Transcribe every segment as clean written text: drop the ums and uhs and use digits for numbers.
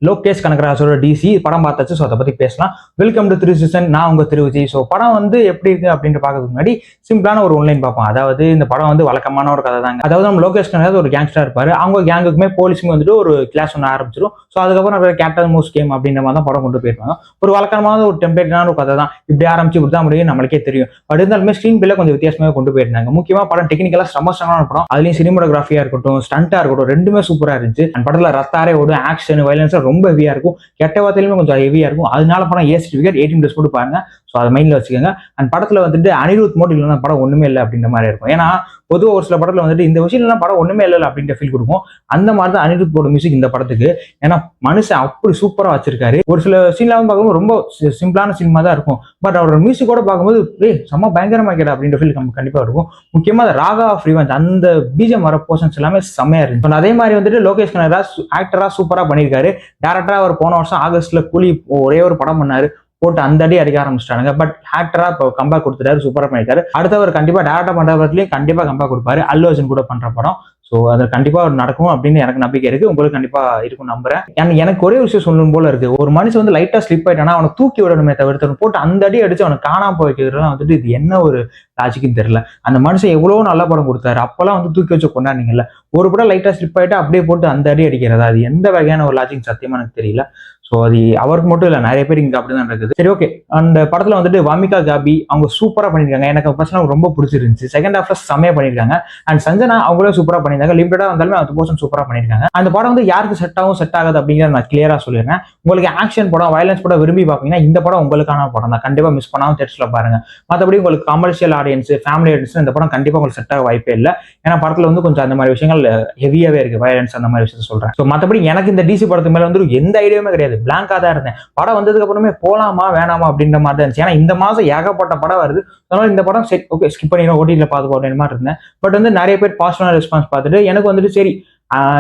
Lokesh கனகராஜோட DC படம் பார்த்தாச்சு. So அதை பத்தி பேசலாம். Welcome to Thiru season. நான் உங்க திருச்சி. ஸோ படம் வந்து எப்படி இருக்கு அப்படின்னு பார்க்கறதுக்கு முன்னாடி சிம்பிளான ஒரு ஒன்லைன் பார்ப்போம். அதாவது இந்த படம் வந்து வழக்கமான ஒரு கதை தாங்க. அதாவது நம்ம லோகேஷ் கனகராஜ் ஒரு கேங்ஸ்டர் இருப்பாரு. அவங்க கேங்குக்குமே போலீஸுமே வந்துட்டு ஒரு கிளாஸ் ஒன்று ஆரம்பிச்சிடும். ஸோ அதுக்கப்புறம் கேப்டன் மூஸ் கேம் அப்படின்ற மாதிரி தான் படம் கொண்டு போயிருப்பாங்க. ஒரு வழக்கமான ஒரு டெம்ப்ளேட்டான ஒரு கதை தான். இப்படி ஆரம்பிச்சு இப்படி தான் முடியும் நம்மளுக்கே தெரியும். பட் இருந்தாலுமே ஸ்க்ரீன் பிளே கொஞ்சம் வித்தியாசமாக கொண்டு போயிருந்தாங்க. முக்கியமா படம் டெக்னிக்கலா ஸ்ட்ராங்கான படம். அதுலயும் சினிமோகிராஃபியா இருக்கட்டும், ஸ்டண்டா இருக்கட்டும், ரெண்டுமே சூப்பரா இருந்துச்சு. அந்த படத்துல ரத்தாரே ஓடும், ஆக்ஷன் வயலன்ஸ் ரொம்ப ஹெவியா இருக்கும். கெட்ட வார்த்தையிலுமே கொஞ்சம் ஹெவியா இருக்கும். அதனால படம் ஏ சர்டிஃபிகேட் 18+ போட்டு பாருங்க. ஸோ அதை மைண்ட்ல வச்சுக்கோங்க. அண்ட் படத்துல வந்துட்டு அனிருத் மோட் இல்லைன்னா படம் ஒண்ணுமே இல்லை அப்படின்ற மாதிரி இருக்கும். ஏன்னா பொதுவாக ஒரு சில படத்துல வந்துட்டு இந்த விஷயம் படம் ஒண்ணுமே இல்லை அப்படின்ற ஃபீல் கொடுக்கும். அந்த மாதிரி தான் அனிருத் போட மியூசிக் இந்த படத்துக்கு. ஏன்னா மனுஷன் அப்படி சூப்பரா வச்சிருக்காரு. ஒரு சில சீன்லாம் பார்க்கும்போது ரொம்ப சிம்பிளான சினிமா தான் இருக்கும். பட் அவரோட மியூசிக்கோட பார்க்கும்போது செம்ம பயங்கரமா கேட்டா அப்படின்ற ஃபீல் நமக்கு கண்டிப்பா இருக்கும். முக்கியமா ராகா ஆஃப் ரிவெஞ்ச் அந்த பிஜிஎம் வர போர்ஷன்ஸ் எல்லாமே செம்மையா இருக்கு. அதே மாதிரி வந்துட்டு லோகேஷ் கனகராஜ் ஆக்டரா சூப்பரா பண்ணியிருக்காரு. டேரக்டரா அவர் போன வருஷம் ஆகஸ்ட்ல கூலி ஒரே ஒரு படம் பண்ணாரு. போட்டு அந்த அடி அடிக்க ஆரம்பிச்சிட்டாங்க. பட் ஆக்டரா இப்போ கம்பேக் கொடுத்துட்டாரு, சூப்பரா பண்ணிட்டாரு. அடுத்தவர் கண்டிப்பா டேரக்டா பண்ற படத்துலயும் கண்டிப்பா கம்பேக் கொடுப்பாரு. அல்லு அர்ஜுன் கூட பண்ற படம். ஸோ அது கண்டிப்பா நடக்கும் அப்படின்னு எனக்கு நம்பிக்கை இருக்கு. உங்களுக்கு கண்டிப்பா இருக்கும் நம்புறேன். எனக்கு ஒரே விஷயம் சொல்லணும் போல இருக்கு. ஒரு மனுஷன் வந்து லைட்டா ஸ்லிப் ஆயிட்டானா அவனை தூக்கி விடணுமே தவிர்த்து போட்டு அந்த அடி அடிச்சு அவனை காணாம போய்க்கிறதுலாம் வந்துட்டு இது என்ன ஒரு லாஜிக்குன்னு தெரியல. அந்த மனுஷன் எவ்வளவு நல்ல படம் கொடுத்தாரு. அப்பெல்லாம் வந்து தூக்கி வச்சு கொண்டாடுனீங்கல்ல. ஒரு படம் லைட்டா ஸ்லிப் ஆயிட்டு அப்படியே போட்டு அந்த அடி அடிக்கிறதா? அது எந்த வகையான ஒரு லாஜிக் சத்தியமா எனக்கு தெரியல. ஸோ அது அவருக்கு மட்டும் இல்லை, நிறைய பேர் இங்க அப்படிதான் நடக்குது. சரி, ஓகே. அந்த படத்துல வந்துட்டு வாமிகா காபி அவங்க சூப்பரா பண்ணிருக்காங்க. எனக்கு பர்சனலா ரொம்ப பிடிச்சிருந்துச்சு. செகண்ட் ஹாஃப்ல செம்மையா பண்ணிருக்காங்க. அண்ட் சஞ்சனா அவங்களே சூப்பரா பண்ணிருந்தாங்க. லிமிட்டடா வந்தாலுமே அந்த போர்ஷன் சூப்பரா பண்ணிருக்காங்க. அந்த படம் வந்து யாருக்கு செட் ஆகும் செட் ஆகாது அப்படிங்கிறத நான் கிளியரா சொல்லிடுறேன். உங்களுக்கு ஆக்ஷன் படம், வயலன்ஸ் படம் விரும்பி பாப்பீங்கன்னா இந்த படம் உங்களுக்கான படம் தான். கண்டிப்பா மிஸ் பண்ணாம தேட்டர்ஸ்ல பாருங்க. மற்றபடி உங்களுக்கு கமர்ஷியல் ஆடியன்ஸ், ஃபேமிலி ஆடியன்ஸ் இந்த படம் கண்டிப்பா உங்களுக்கு செட் ஆக வாய்ப்பே இல்லை. ஏன்னா படத்துல வந்து கொஞ்சம் அந்த மாதிரி விஷயங்கள் ஹெவியாவே இருக்கு. வயலன்ஸ் அந்த மாதிரி விஷயத்த சொல்றேன். ஸோ மற்றபடி எனக்கு இந்த டிசி படத்துக்கு மேல வந்து எந்த ஐடியாவுமே கிடையாது. பிளாங்கா தான் இருந்தேன். படம் வந்ததுக்கு அப்புறமே போலாமா வேணாமா அப்படின்ற மாதிரி தான் இருந்துச்சு. ஏன்னா இந்த மாசம் ஏகப்பட்ட படம் வருது. அதனால இந்த படம் சரி ஓகே ஸ்கிப் பண்ணிடுறோம், ஓடிடியில் பார்த்து போகிற மாதிரி இருந்தேன். பட் வந்து நிறைய பேர் பாசிட்டிவான ரெஸ்பான்ஸ் பார்த்துட்டு எனக்கு வந்துட்டு சரி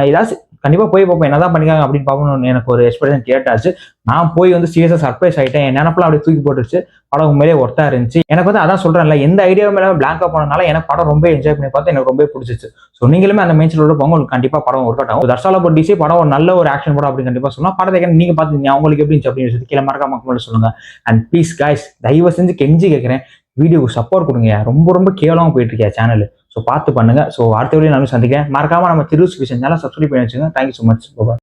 ஏதாச்சும் கண்டிப்பா போய் பார்ப்போம் என்னதான் பண்ணிக்காங்க அப்படின்னு பார்க்கணும்னு எனக்கு ஒரு எக்ஸ்பீரியன்ஸ் கேட்டாச்சு. நான் போய் வந்து சீரியஸா சர்ப்ரைஸ் ஆயிட்டேன். என் நினப்பெல்லாம் அப்படியே தூக்கி போட்டுருச்சு. படம் உண்மையிலே ஒர்த்தா இருந்துச்சு. எனக்கு வந்து அதான் சொல்றேன்ல, எந்த ஐடியாவும் இல்லாமல் பிளாங்கா போனதுனால எனக்கு படம் ரொம்ப என்ஜாய் பண்ணி பார்த்து எனக்கு ரொம்ப பிடிச்சிச்சு. ஸோ நீங்களுமே அந்த மைண்ட் செட்டோட போங்க, உங்களுக்கு கண்டிப்பா படம் ஒர்க் அவுட் ஆகும். தர்ஷாலா போட் டிசி படம் ஒரு நல்ல ஒரு ஆக்ஷன் படம் அப்படின்னு கண்டிப்பா சொல்லலாம். படத்தை நீங்க பார்த்து உங்களுக்கு எப்படி இருந்துச்சு அப்படின்னு கீழே மறக்காம கமெண்ட்ல சொல்லுங்க. அண்ட் ப்ளீஸ் காய்ஸ், தயவு செஞ்சு கெஞ்சி கேட்கிறேன், வீடியோக்கு சப்போர்ட் கொடுங்க. ரொம்ப ரொம்ப கேவலமா போயிட்டு இருக்கேன் சேனல். ஸோ பார்த்து பண்ணுங்க. ஸோ அடுத்த வீடியோ நான் சந்திக்கிறேன். மறக்காம நம்ம திரு சேனலை சப்ஸ்கிரைப் பண்ணி வச்சுங்க. Thank you so much.